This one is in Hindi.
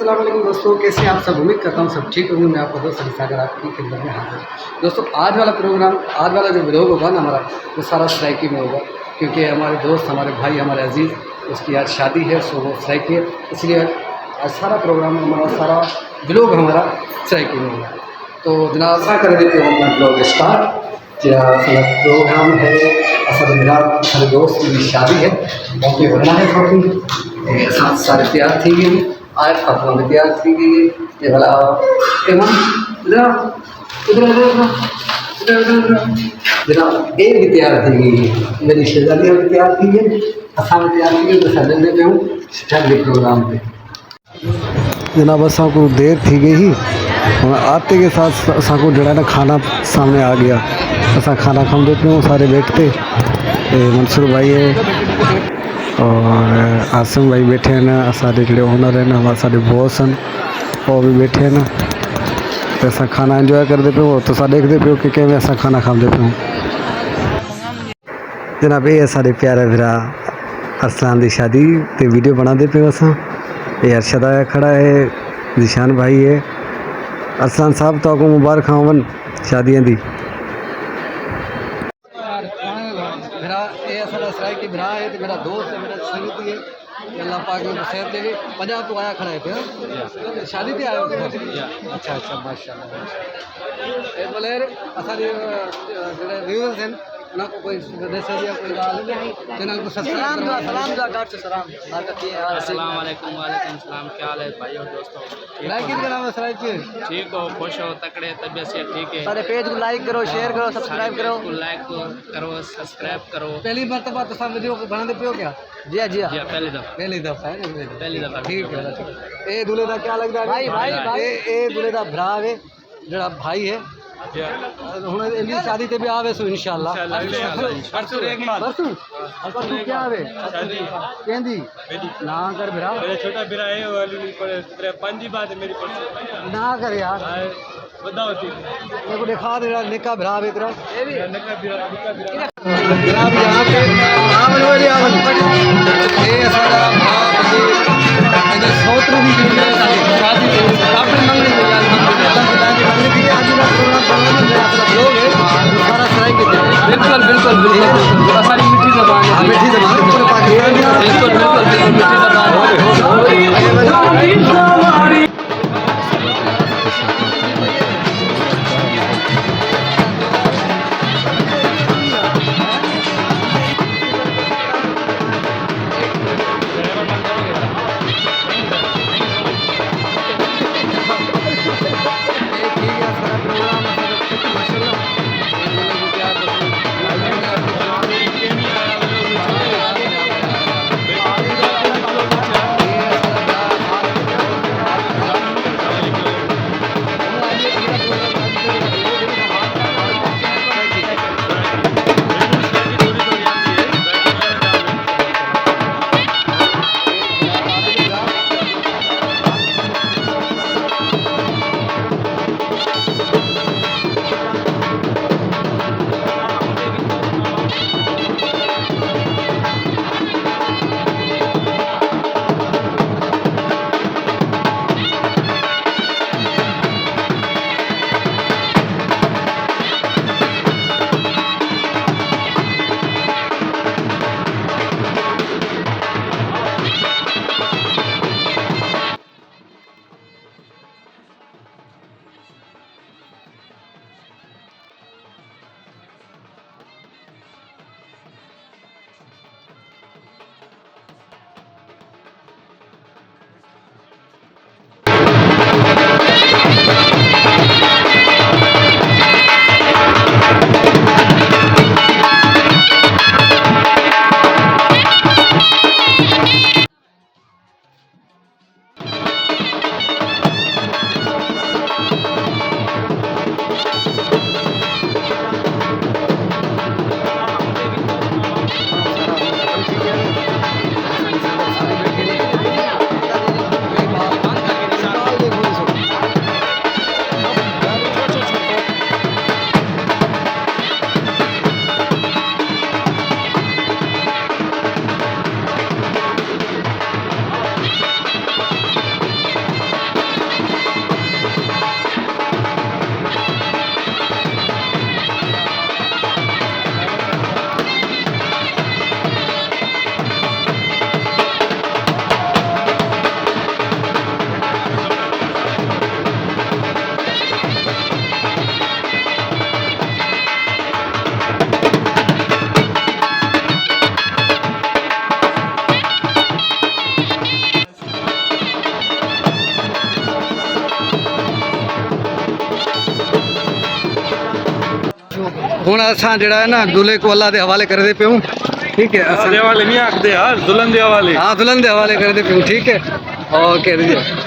अस्सलाम वालेकुम दोस्तों, कैसे हैं आप सब। उम्मीद करता हूँ सब ठीक होंगे। मैं आपका दोस्त अली सागर आपकी खिदमत में हाजिर। दोस्तों आज वाला जो व्लॉग होगा ना हमारा, वो सारा सराइकी में होगा, क्योंकि हमारे दोस्त, हमारे भाई, हमारे अजीज़, उसकी आज शादी है, सो वो सराइकी है, इसलिए आज सारा प्रोग्राम हमारा, सारा व्लॉग हमारा सराइकी में होगा। तो जनाब क्या कर देते हो अपना व्लॉग स्टार्ट। प्रोग्राम है असल मेरा सारे दोस्त की शादी है, मौके बनना है काफ़ी साथ सारे तैयार थी गई आज फसलों में तैयार थी गई। ये भला जनाब एक भी तैयार थी गई, मेरी शहजादियाँ भी तैयार थी गई, असा में तैयार थी गई, तो सजने पे हूँ शादी प्रोग्राम पे। जनाब असा को देर थी गई ही, आते के साथ असा को जड़ा ना खाना सामने आ गया। असा खाना खाम देते हैं, सारे बैठते, मंसूर भाई है और आसिम भाई बैठे हैं ना, सारे जो ओनर है ना, हमारे सारे बॉस हैं वो भी बैठे हैं ना। तो ऐसा खाना एंजॉय करते पे हो, तो सा देखते पे हो कि कैसे ऐसा खाना खाते पे हो। जनाब ये सारे प्यारे भरा अरसलान की शादी ते वीडियो बनाते पे हो असा। ये अरशद आया खड़ा है, जिशान भाई है। अरसलान साहब तो आपको मुबारक वन शादियाँ दी। मेरा ये असल सराय की भरा है, तो मेरा दोस्त है, मेरा संगती है, अल्लाह पाक ने खैर देवे। पंजाब तो आया खड़ा है फिर शादी पे आया। अच्छा अच्छा माशाल्लाह। ए बोले असल व्यूअर्स हैं ना, को कोई सदस्य या कोई चैनल को सलाम दुआ गाट से सलाम बरकत है। अस्सलाम वालेकुम। वालेकुम सलाम। क्या हाल है भाई और दोस्तों? लाइक किन नाम है सराय के? ठीक हो, खुश हो, तकड़े, तबीयत से ठीक है। सारे पेज को लाइक करो, शेयर करो, सब्सक्राइब करो। लाइक करो, सब्सक्राइब करो। पहली मर्तबा तो सब वीडियो को बनाते पे हो क्या? जी हाँ जी हाँ, पहली दफा है पहली दफा ठीक है। ए दूल्हे का क्या लगता है भाई? भाई ए दूल्हे का भरा है, जरा भाई है। ਹੁਣ ਇਹਦੀ शादी ਤੇ भी आवे सो इंशाल्लाह। परसों क्या आवे कहंदी ना कर भरा, मेरा छोटा बिरा है वाली पर पंजी बात है मेरी परसों ना कर यार, बताओ ठीक मेरे को दिखा दे यार निका भरा है तेरा। निका बिरा जनाब यहाँ पे आवन वाली आवन ये सारा सौत्र भी शादी काफी मंगनी है यार। बिल्कुल बिल्कुल बिल्कुल हमारी मीठी ज़बान है, मीठी ज़बान पूरे पाकिस्तान में बिल्कुल बिल्कुल बिल्कुल मीठी ज़बान है। ਹੁਣ ਅਸਾਂ ਜਿਹੜਾ ਹੈ ਨਾ ਦੁल्हे को अल्लाह ਦੇ ਹਵਾਲੇ ਕਰਦੇ ਪਿਓ ਠੀਕ ਹੈ दे वाले नहीं आखते यार दुल्हन दे वाले हाँ दुल्हन के हवाले कर दे ठीक है ओके दीजिए